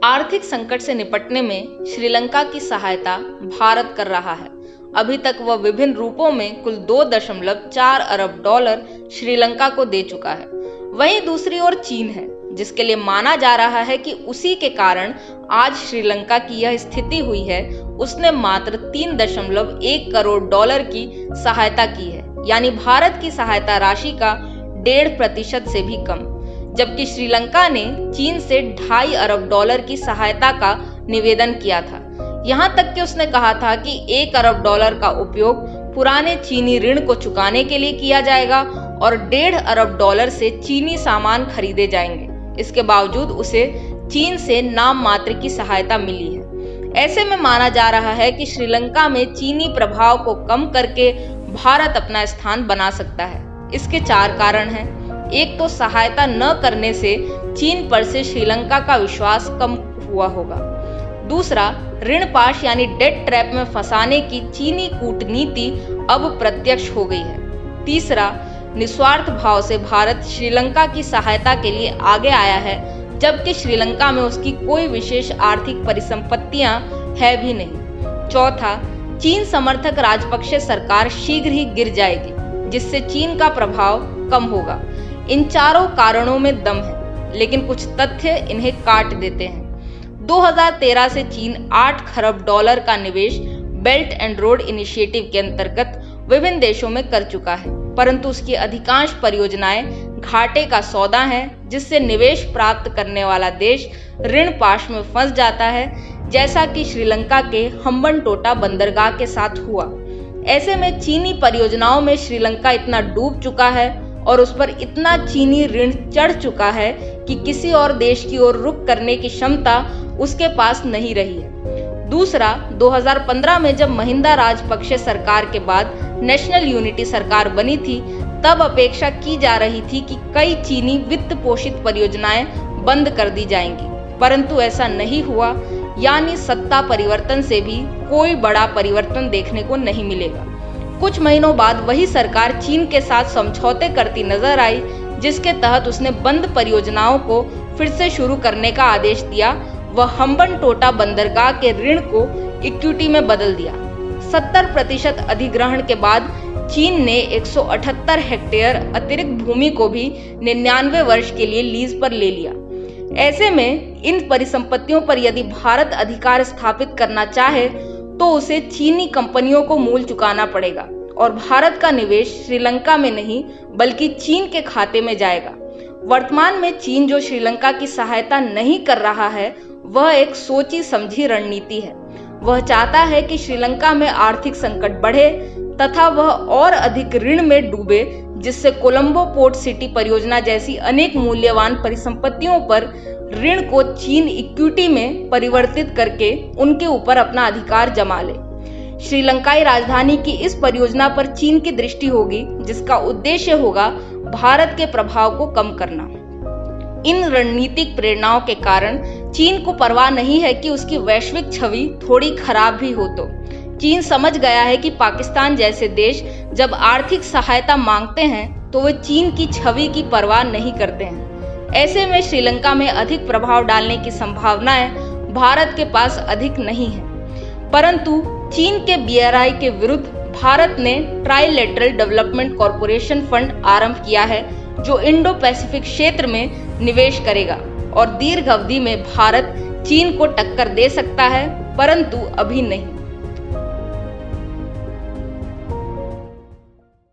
आर्थिक संकट से निपटने में श्रीलंका की सहायता भारत कर रहा है। अभी तक वह विभिन्न रूपों में कुल 2.4 अरब डॉलर श्रीलंका को दे चुका है। वहीं दूसरी ओर चीन है, जिसके लिए माना जा रहा है कि उसी के कारण आज श्रीलंका की यह स्थिति हुई है। उसने मात्र 3.1 करोड़ डॉलर की सहायता की है, यानी भारत की सहायता राशि का 1.5% से भी कम। जबकि श्रीलंका ने चीन से 2.5 अरब डॉलर की सहायता का निवेदन किया था। यहां तक कि उसने कहा था कि 1 अरब डॉलर का उपयोग पुराने चीनी ऋण को चुकाने के लिए किया जाएगा और 1.5 अरब डॉलर से चीनी सामान खरीदे जाएंगे। इसके बावजूद उसे चीन से नाम मात्र की सहायता मिली है। ऐसे में माना जा रहा है कि श्रीलंका में चीनी प्रभाव को कम करके भारत अपना स्थान बना सकता है। इसके 4 कारण हैं। एक तो सहायता न करने से चीन पर से श्रीलंका का विश्वास कम हुआ होगा। दूसरा, ऋण पाश यानी डेट ट्रैप में फंसाने की चीनी कूटनीति अब प्रत्यक्ष हो गई है। तीसरा, निस्वार्थ भाव से भारत श्रीलंका की सहायता के लिए आगे आया है, जबकि श्रीलंका में उसकी कोई विशेष आर्थिक परिसंपत्तियां है भी नहीं। चौथा, चीन समर्थक राजपक्षे सरकार शीघ्र ही गिर जाएगी, जिससे चीन का प्रभाव कम होगा। इन चारों कारणों में दम है, लेकिन कुछ तथ्य इन्हें काट देते हैं। 2013 से चीन 8 खरब डॉलर का निवेश बेल्ट एंड रोड इनिशिएटिव के अंतर्गत विभिन्न देशों में कर चुका है, परंतु उसकी अधिकांश परियोजनाएं घाटे का सौदा हैं, जिससे निवेश प्राप्त करने वाला देश ऋण पाश में फंस जाता है, जैसा कि श्रीलंका के हम्बनटोटा बंदरगाह के साथ हुआ। ऐसे में चीनी परियोजनाओं में श्रीलंका इतना डूब चुका है और उस पर इतना चीनी ऋण चढ़ चुका है कि किसी और देश की ओर रुख करने की क्षमता उसके पास नहीं रही है। दूसरा, 2015 में जब महिंदा राजपक्षे सरकार के बाद नेशनल यूनिटी सरकार बनी थी, तब अपेक्षा की जा रही थी कि कई चीनी वित्त पोषित परियोजनाएं बंद कर दी जाएंगी, परंतु ऐसा नहीं हुआ, यानी सत्ता परिवर्तन से भी कोई बड़ा परिवर्तन देखने को नहीं मिलेगा। कुछ महीनों बाद वही सरकार चीन के साथ समझौते करती नजर आई, जिसके तहत उसने बंद परियोजनाओं को फिर से शुरू करने का आदेश दिया। वह हम्बनटोटा बंदरगाह के ऋण को इक्विटी में बदल दिया। 70% अधिग्रहण के बाद चीन ने 178 हेक्टेयर अतिरिक्त भूमि को भी 99 वर्ष के लिए लीज पर ले लिया। ऐसे में इन परिसंपत्तियों पर यदि भारत अधिकार स्थापित करना चाहे तो उसे चीनी कंपनियों को मूल चुकाना पड़ेगा और भारत का निवेश श्रीलंका में नहीं बल्कि चीन के खाते में जाएगा। वर्तमान में चीन जो श्रीलंका की सहायता नहीं कर रहा है, वह एक सोची समझी रणनीति है। वह चाहता है कि श्रीलंका में आर्थिक संकट बढ़े तथा वह और अधिक ऋण में डूबे, जिससे कोलंबो पोर्ट सिटी परियोजना जैसी अनेक मूल्यवान परिसंपत्तियों पर ऋण को चीन इक्विटी में परिवर्तित करके उनके ऊपर अपना अधिकार जमा ले। श्रीलंकाई राजधानी की इस परियोजना पर चीन की दृष्टि होगी, जिसका उद्देश्य होगा भारत के प्रभाव को कम करना। इन रणनीतिक प्रेरणाओं के कारण चीन को परवाह नहीं है कि उसकी वैश्विक छवि थोड़ी खराब भी हो तो। चीन समझ गया है कि पाकिस्तान जैसे देश जब आर्थिक सहायता मांगते हैं तो वे चीन की छवि की परवाह नहीं करते हैं। ऐसे में श्रीलंका में अधिक प्रभाव डालने की संभावनाएं भारत के पास अधिक नहीं है, परंतु चीन के BRI के विरुद्ध भारत ने ट्राइलेटरल डेवलपमेंट कॉरपोरेशन फंड आरंभ किया है, जो इंडो पैसिफिक क्षेत्र में निवेश करेगा और दीर्घ अवधि में भारत चीन को टक्कर दे सकता है, परंतु अभी नहीं।